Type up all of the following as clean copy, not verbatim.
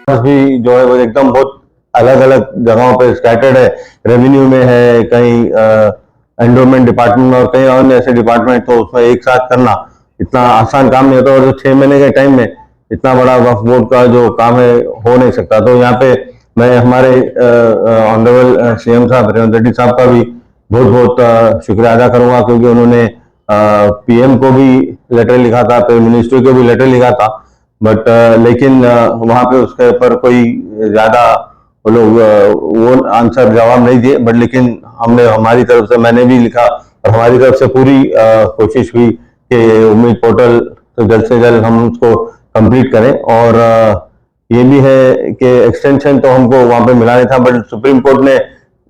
भी जो है वो एकदम बहुत अलग अलग जगहों पे स्कैटर्ड है, रेवेन्यू में है, कहीं एंडोमेंट डिपार्टमेंट में और कहीं और ऐसे डिपार्टमेंट, तो उसमें एक साथ करना इतना आसान काम नहीं होता। और जो 6 महीने के टाइम में इतना बड़ा वक्फ बोर्ड का जो काम है हो नहीं सकता। तो यहाँ पे मैं हमारे ऑनरेबल सीएम साहब रेवंत रेड्डी साहब का भी बहुत बहुत शुक्रिया अदा करूंगा, क्योंकि उन्होंने पीएम को भी लेटर लिखा था, फिर मिनिस्ट्री को भी लेटर लिखा था, बट लेकिन वहां पे उसके ऊपर कोई ज्यादा वो लोग वो आंसर जवाब नहीं दिए। बट लेकिन हमने हमारी तरफ से, मैंने भी लिखा और हमारी तरफ से पूरी कोशिश हुई कि उम्मीद पोर्टल तो जल्द से जल्द हम उसको कंप्लीट करें। और ये भी है कि एक्सटेंशन तो हमको वहां पे मिला नहीं था, बट सुप्रीम कोर्ट ने,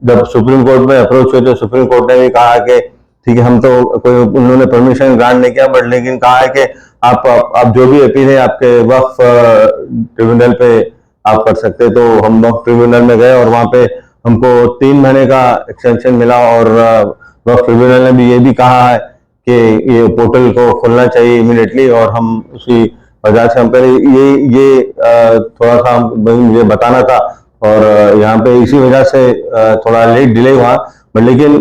जब सुप्रीम कोर्ट में अप्रोच हुए तो सुप्रीम कोर्ट ने भी कहा कि ठीक है, हम तो कोई, उन्होंने परमिशन ग्रांट नहीं किया, बट लेकिन कहा है कि आप जो भी अपील है आपके वक्फ ट्रिब्यूनल पे आप कर सकते हैं। तो हम वक्फ ट्रिब्यूनल में गए और वहां पे हमको 3 महीने का एक्सटेंशन मिला। और वक्फ ट्रिब्यूनल ने भी ये भी कहा है कि ये पोर्टल को खोलना चाहिए इमीडिएटली, और हम उसी वजह से हम पहले ये थोड़ा सा मुझे बताना था, और यहाँ पे इसी वजह से थोड़ा लेट डिले हुआ। बट लेकिन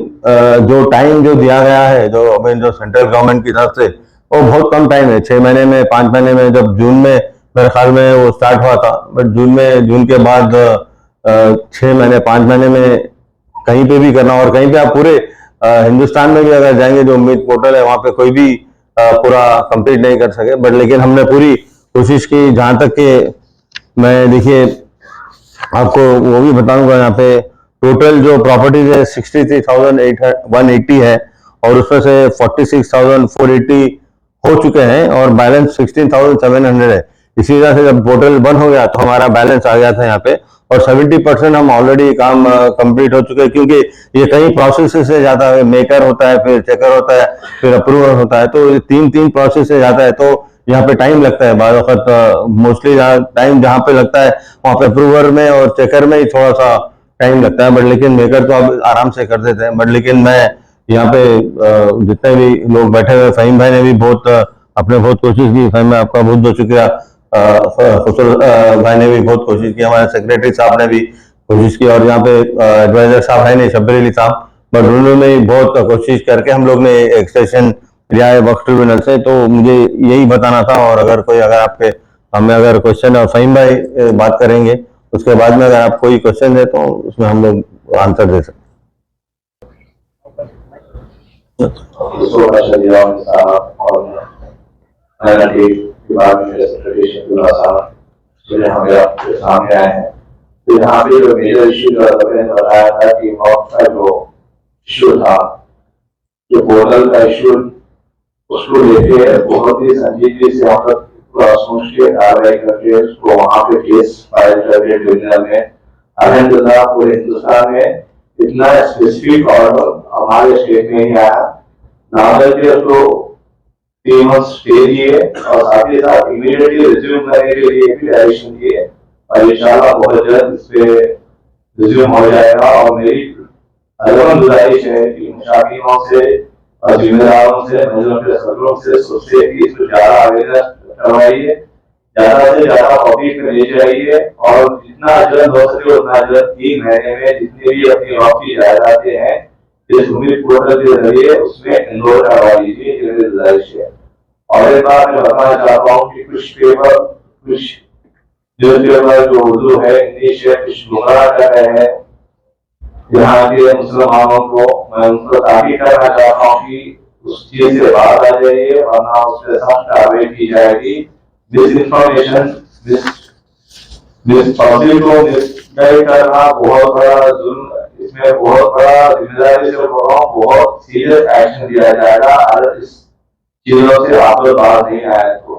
जो टाइम जो दिया गया है, जो अभी जो सेंट्रल गवर्नमेंट की तरफ से, वो बहुत कम टाइम है, 6 महीने में, 5 महीने में। जब जून में मेरे ख्याल में वो स्टार्ट हुआ था, बट जून के बाद 6 महीने, 5 महीने में कहीं पे भी करना। और कहीं पे आप पूरे हिंदुस्तान में भी अगर जाएंगे, जो उम्मीद पोर्टल है वहां पे कोई भी पूरा कंप्लीट नहीं कर सके। बट लेकिन हमने पूरी कोशिश की, जहां तक कि मैं, देखिए आपको वो भी बताऊंगा, यहाँ पे टोटल जो प्रॉपर्टीज है 63,180 है, और उसमें से 46,480 हो चुके हैं और बैलेंस 16,700 है। इसी वजह से जब पोर्टल बंद हो गया तो हमारा बैलेंस आ गया था यहाँ पे, और 70% हम ऑलरेडी काम कंप्लीट हो चुके हैं, क्योंकि ये कई प्रोसेस से जाता है, मेकर होता है, फिर चेकर होता है, फिर अप्रूवर होता है, तो ये तीन प्रोसेस से जाता है। तो यहाँ पे टाइम लगता है, बाद वक्त मोस्टली टाइम जहाँ पे लगता है वहाँ पे अप्रूवर में और चेकर में ही थोड़ा सा टाइम लगता है। बट लेकिन मेकर तो अब आराम से कर देते हैं। बट लेकिन मैं यहाँ पे जितने भी लोग बैठे हुए, फहीम भाई ने भी बहुत अपने बहुत कोशिश की। फहीम भाई आपका बहुत बहुत शुक्रिया। खुसर भाई ने भी बहुत कोशिश की, हमारे सेक्रेटरी साहब ने भी कोशिश की, और यहाँ पे एडवाइजर साहब है नहीं, शब्बीर अली साहब, बट उन्होंने भी बहुत कोशिश करके हम लोग ने एक्सटेंशन लिया है वक्फ ट्रिब्यूनल से। तो मुझे यही बताना था। और अगर आपके हमें अगर क्वेश्चन, और फहीम भाई बात करेंगे, उसके बाद में अगर आप कोई क्वेश्चन है तो उसमें हम लोग आंसर दे सकते सामने आए हैं। तो यहाँ पे जो मेजर इश्यू जो बताया था कि वक्त का जो इश्यू था, जो पोर्टल का इश्यू, उसको लेके बहुत ही संजीदगी से हम लोग सोच के कार्रवाई करके उसको वहां पे केस फाइल करके ट्रिब्यूनल में, अलहमदुलिल्लाह पूरे हिंदुस्तान में इतना स्पेसिफिक ऑर्डर हमारे स्टेट में ही आया। नावल के उसको 3 मंथ स्टे दिए और साथ ही साथ इमीडिएटली रिज्यूम करने के लिए भी डायरेक्शन दिए, और इंशाल्लाह बहुत जल्द इस पे रिज्यूम हो जाएगा। और मेरी अलग गुजारिश है कि मुशाकिलों से और जिम्मेदारों से, सदरों से सोसाइटी इसको ज्यादा अवेयरनेस करवाइए, ज्यादा से ज्यादा पब्लिक में ले जाइए, और जितना जल्द हो सके उतना जल्द 3 महीने में जितने भी अपनी वक्त की जायदादें हैं इस उम्मीद पोर्टल के जरिए उसमें एनरोल करवा लीजिए, ये मेरी गुजारिश है। और एक बात मैं बताना चाहता हूँ कि कुछ पेपर, कुछ न्यूज़पेपर जो उर्दू है, इंग्लिश है, कुछ गुमराह कर रहे हैं यहाँ के मुसलमानों को। मैं उनको ताकीद करना चाहता हूँ कि उस चीज से बाहर आ जाइए, वरना उस पर सख्त कार्रवाई की जाएगी। मिस इंफॉर्मेशन, मिस पब्लिक को मिसगाइड करना बहुत बड़ा जुर्म, इसमें बहुत बड़ा जिम्मेदारी से बोल रहा हूँ, बहुत सीरियस एक्शन लिया जाएगा अगर इस चीजों से आप लोग बाहर नहीं आए तो।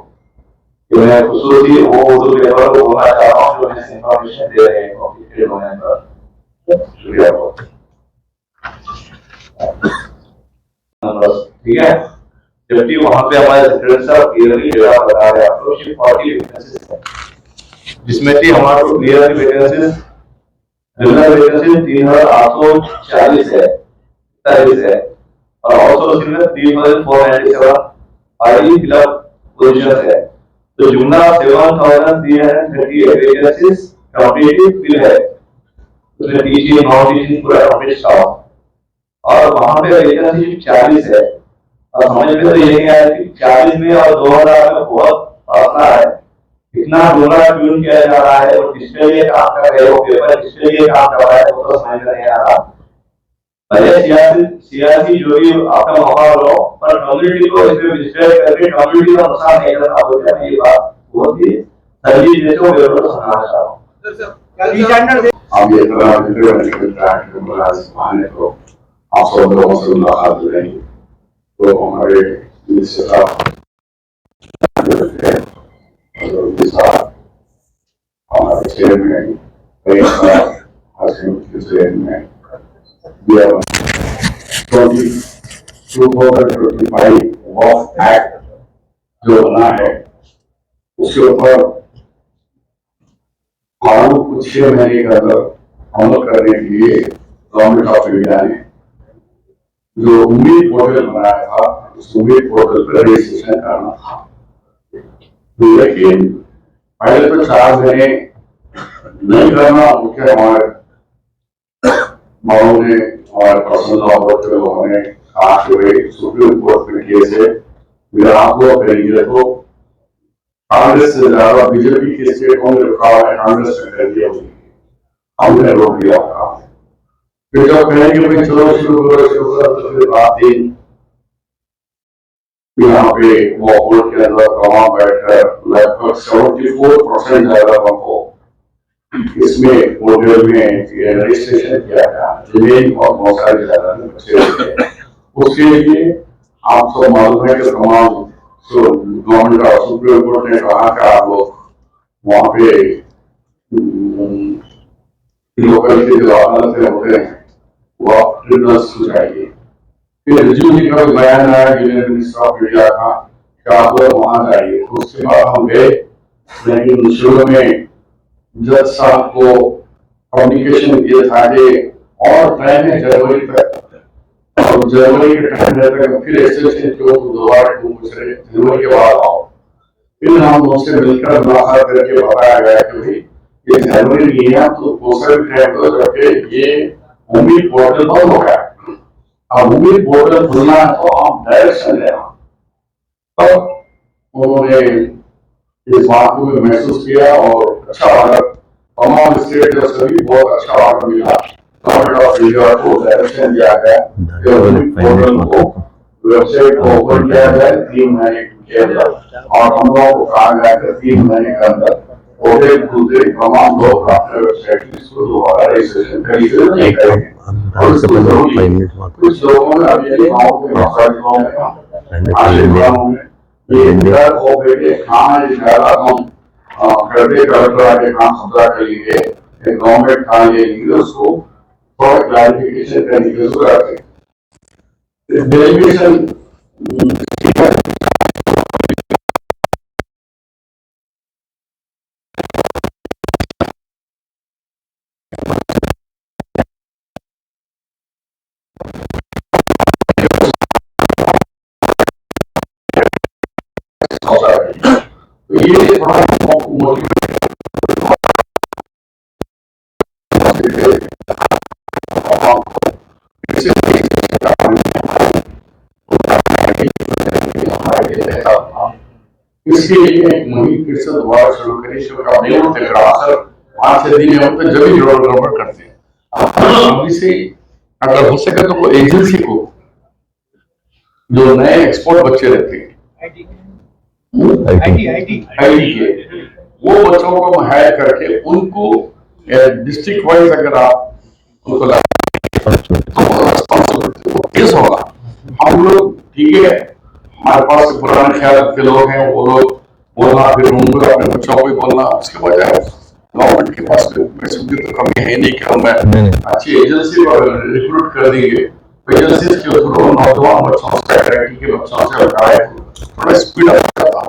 मैं खुसूसी वो उर्दू पेपर को बोलना चाह रहा हूँ जो मिस इंफॉर्मेशन दे रहे हैं कॉम्प्लीटेड होने पर। शुक्रिया बहुत। ठीक है, जबकि वहां पे हमारे सेक्रेटरी साहब क्लियरली डेटा बता रहे हैं आपको 40 वैकेंसीज है, जिसमें कि हमारे को क्लियर वैकेंसीज, रेगुलर वैकेंसीज 3,840 है, 40 है, और ऑल्सो उसमें 3,497 हाईली फिलअप पोजीशन है। तो जुमला 7,338 वेकेंसीज कॉम्पिटिटिव फिल है, उसमें टीचिंग नॉन टीचिंग पूरा कंप्लीट स्टाफ और वहां पे वैकेंसी 40 है। और समझ में तो ये नहीं आया कि 40 में और 2000 में बहुत फासला है, इतना डोला ट्यून किया जा रहा है और किसके लिए काम कर रहे हो, पेपर किसके लिए काम कर रहा है वो तो समझ में नहीं आ रहा। भले सियासी जो भी आपका माहौल हो, पर कम्युनिटी को इसमें डिस्ट्रैक्ट करके कम्युनिटी का नुकसान नहीं करना होता है। ये बात बहुत ही सही जैसे को समझना चाहता हूँ। अब ये तरह तो आप सब लोगों से मुलाकात हो रही तो हमारे हमारे चेयरमैन चेयरमैन 2025 वॉक एक्ट जो बना है उसके ऊपर कानून को 6 महीने के अंदर अमल करने के लिए गवर्नमेंट ऑफ इंडिया ने जो उम्मीद पोर्टल बनाया था, उस उम्मीद पोर्टल पर रजिस्ट्रेशन करना था। लेकिन पहले तो 4 महीने नहीं करना, मुख्य हमारे माओ ने हमारे पर्सनल लॉ बोर्ड के लोगों ने कहा कि भाई सुप्रीम कोर्ट में केस है, आप लोग करेंगे तो कांग्रेस से ज्यादा बीजेपी के स्टेटों में रखा है, कांग्रेस ने कर दिया, हमने रोक दिया था। फिर जब कहेंगे भाई चलो शुरू करो तो फिर बात ही यहाँ पे वो बोर्ड के अंदर तमाम बैठकर लगभग 74% ज्यादा हमको इसमें पोर्टल में रजिस्ट्रेशन किया गया, जमीन और बहुत सारे ज्यादा बच्चे उसके लिए आप सब मालूम है कि तमाम गवर्नमेंट का सुप्रीम कोर्ट ने कहा कि आप लोग वहाँ पे लोकल के जो अदालतें होते हैं वो आप ट्रिब्यूनल्स को जाइए। फिर रिज्यू जी का बयान आया यूनियन मिनिस्टर ऑफ इंडिया का कि आप लोग वहाँ जाइए। उसके बाद हम गए, लेकिन शुरू में जज साहब को कम्युनिकेशन किया था कि और टाइम है जनवरी तक, और जनवरी के टाइम तक फिर एक्सटेंशन क्यों दोबारा क्यों पूछ रहे, जनवरी के बाद आओ। फिर हम उनसे मिलकर मुलाकात करके बताया गया कि भाई ये जनवरी नहीं है, तो दूसरे टाइम को जबकि ये उम्मीद पोर्टल बंद हो गया, अब उम्मीद पोर्टल खुलना है तो आप डायरेक्शन लेना। तब उन्होंने इस बात को भी महसूस किया और अच्छा ऑर्डर तमाम स्टेट जो सभी बहुत अच्छा ऑर्डर मिला, गवर्नमेंट ऑफ इंडिया को डायरेक्शन दिया गया पोर्टल को वेबसाइट को ओपन किया जाए 3 महीने के अंदर, और हम लोगों को कहा गया कि 3 महीने के अंदर पोर्टल खुलते तमाम लोग अपने वेबसाइट को दोबारा रजिस्ट्रेशन करेंगे नहीं करेंगे। कुछ लोगों ने अभी गाँव के लोगों में ये डर हो गए हाँ ज्यादा हम करते कलेक्टर के काम समझा करेंगे, गवर्नमेंट का ये उसको थोड़ा क्लैरिफिकेशन करने की जरूरत है। डेलीगेशन ये इसके लिए एक मुहिम फिर से दोबारा शुरू करें, शुरू नहीं होते 5-6 दिन में होते जब भी गड़बड़ करते हैं। अभी से अगर हो सके तो कोई एजेंसी को जो नए एक्सपोर्ट बच्चे रहते हैं आईटी के, वो बच्चों को हायर करके उनको डिस्ट्रिक्ट वाइज अगर आप उनको केस होगा। हम लोग ठीक है, हमारे पास पुराने ख्याल के लोग हैं, वो लोग बोलना फिर उनको अपने बच्चों को भी बोलना, उसके बजाय गवर्नमेंट के पास तो कमी है नहीं कि हम अच्छी एजेंसी को रिक्रूट कर देंगे। एजेंसी के थ्रू नौजवान बच्चों से के बच्चों से थोड़ा स्पीड अप करता